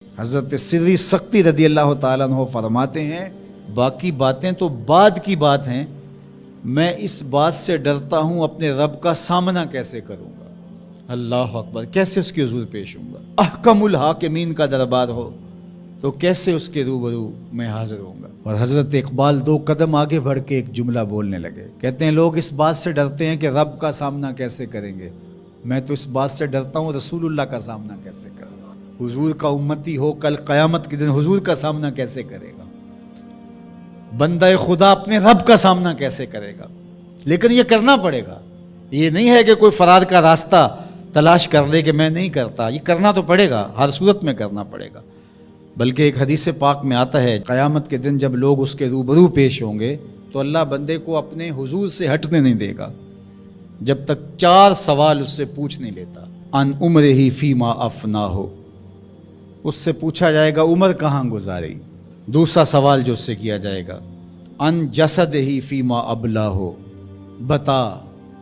حضرت سری سختی رضی اللہ تعالیٰ عنہ فرماتے ہیں باقی باتیں تو بعد کی بات ہیں، میں اس بات سے ڈرتا ہوں اپنے رب کا سامنا کیسے کروں گا۔ اللہ اکبر، کیسے اس کے حضور پیش ہوں گا۔ احکم الحاکمین کا دربار ہو تو کیسے اس کے روبرو میں حاضر ہوں گا۔ اور حضرت اقبال 2 قدم آگے بڑھ کے ایک جملہ بولنے لگے، کہتے ہیں لوگ اس بات سے ڈرتے ہیں کہ رب کا سامنا کیسے کریں گے، میں تو اس بات سے ڈرتا ہوں رسول اللہ کا سامنا کیسے کروں گا۔ حضور کا امتی ہو کل قیامت کے دن حضور کا سامنا کیسے کرے گا، بندہ خدا اپنے رب کا سامنا کیسے کرے گا۔ لیکن یہ کرنا پڑے گا، یہ نہیں ہے کہ کوئی فرار کا راستہ تلاش کر لے کہ میں نہیں کرتا، یہ کرنا تو پڑے گا، ہر صورت میں کرنا پڑے گا۔ بلکہ ایک حدیث پاک میں آتا ہے قیامت کے دن جب لوگ اس کے روبرو پیش ہوں گے تو اللہ بندے کو اپنے حضور سے ہٹنے نہیں دے گا جب تک 4 سوال اس سے پوچھ نہیں لیتا۔ ان عمرہ فیما افنا ہو، اس سے پوچھا جائے گا عمر کہاں گزاری۔ دوسرا سوال جو اس سے کیا جائے گا ان جسد ہی فیما ابلا ہو، بتا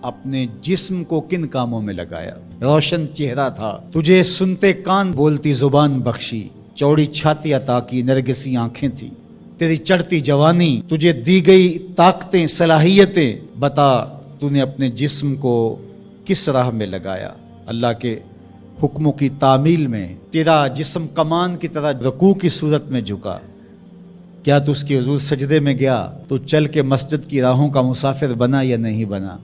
اپنے جسم کو کن کاموں میں لگایا۔ روشن چہرہ تھا تجھے سنتے کان، بولتی زبان بخشی، چوڑی چھاتی عطا کی نرگسی آنکھیں تھی، تیری چڑھتی جوانی تجھے دی گئی طاقتیں صلاحیتیں، بتا تو نے اپنے جسم کو کس راہ میں لگایا۔ اللہ کے حکموں کی تعمیل میں تیرا جسم کمان کی طرح رکوع کی صورت میں جھکا، کیا تو اس کی حضور سجدے میں گیا تو چل کے مسجد کی راہوں کا مسافر بنا یا نہیں بنا۔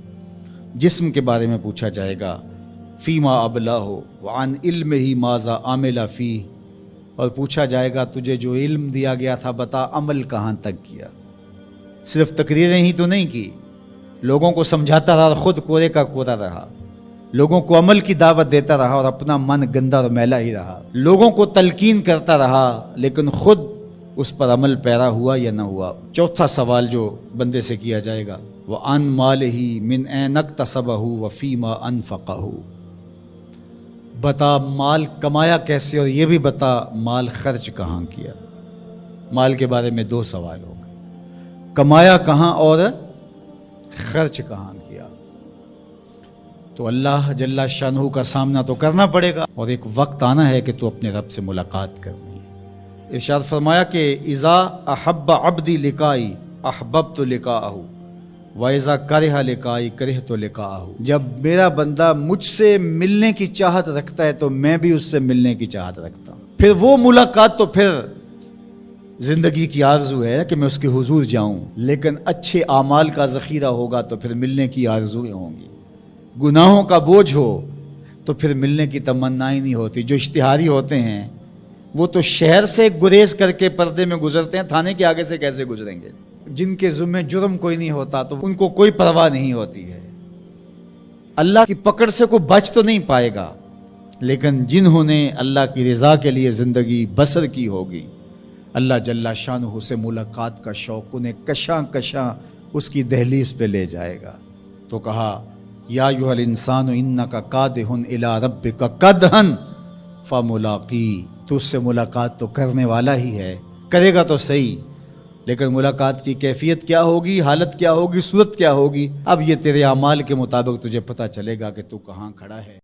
جسم کے بارے میں پوچھا جائے گا فیما ابلا ہو وعن علم ہی ماذا عامل فی، اور پوچھا جائے گا تجھے جو علم دیا گیا تھا بتا عمل کہاں تک کیا۔ صرف تقریریں ہی تو نہیں کی، لوگوں کو سمجھاتا رہا اور خود کورے کا کورا رہا، لوگوں کو عمل کی دعوت دیتا رہا اور اپنا من گندا اور میلا ہی رہا، لوگوں کو تلقین کرتا رہا لیکن خود اس پر عمل پیرا ہوا یا نہ ہوا۔ چوتھا سوال جو بندے سے کیا جائے گا وَعَن مَالِهِ مِنْ أَيْنَ اكْتَسَبَهُ وَفِيمَا أَنْفَقَهُ، بتا مال کمایا کیسے اور یہ بھی بتا مال خرچ کہاں کیا۔ مال کے بارے میں 2 سوال ہو گئے، کمایا کہاں اور خرچ کہاں کیا۔ تو اللہ جل شانہ کا سامنا تو کرنا پڑے گا اور ایک وقت آنا ہے کہ تو اپنے رب سے ملاقات کرنی ہے۔ ارشاد فرمایا کہ اذا احب عبدی لقائی احببت لقاءہ وَإِذَا كَرِهَ لِقَائِي كَرِهْتُ لِقَاءَهُ، جب میرا بندہ مجھ سے ملنے کی چاہت رکھتا ہے تو میں بھی اس سے ملنے کی چاہت رکھتا ہوں۔ پھر وہ ملاقات تو پھر زندگی کی آرزو ہے کہ میں اس کے حضور جاؤں، لیکن اچھے اعمال کا ذخیرہ ہوگا تو پھر ملنے کی آرزویں ہوں گی۔ گناہوں کا بوجھ ہو تو پھر ملنے کی تمنائیں نہیں ہوتی۔ جو اشتہاری ہوتے ہیں وہ تو شہر سے گریز کر کے پردے میں گزرتے ہیں، تھانے کے آگے سے کیسے گزریں گے۔ جن کے ذمہ جرم کوئی نہیں ہوتا تو ان کو کوئی پرواہ نہیں ہوتی ہے، اللہ کی پکڑ سے کوئی بچ تو نہیں پائے گا۔ لیکن جنہوں نے اللہ کی رضا کے لیے زندگی بسر کی ہوگی، اللہ جل شانہ سے ملاقات کا شوق انہیں کشاں کشاں اس کی دہلیز پہ لے جائے گا۔ تو کہا یا ایھا الانسان انک کادح الی ربک کدحا فملاقی، تو اس سے ملاقات تو کرنے والا ہی ہے، کرے گا تو صحیح، لیکن ملاقات کی کیفیت کیا ہوگی، حالت کیا ہوگی، صورت کیا ہوگی، اب یہ تیرے اعمال کے مطابق تجھے پتہ چلے گا کہ تو کہاں کھڑا ہے۔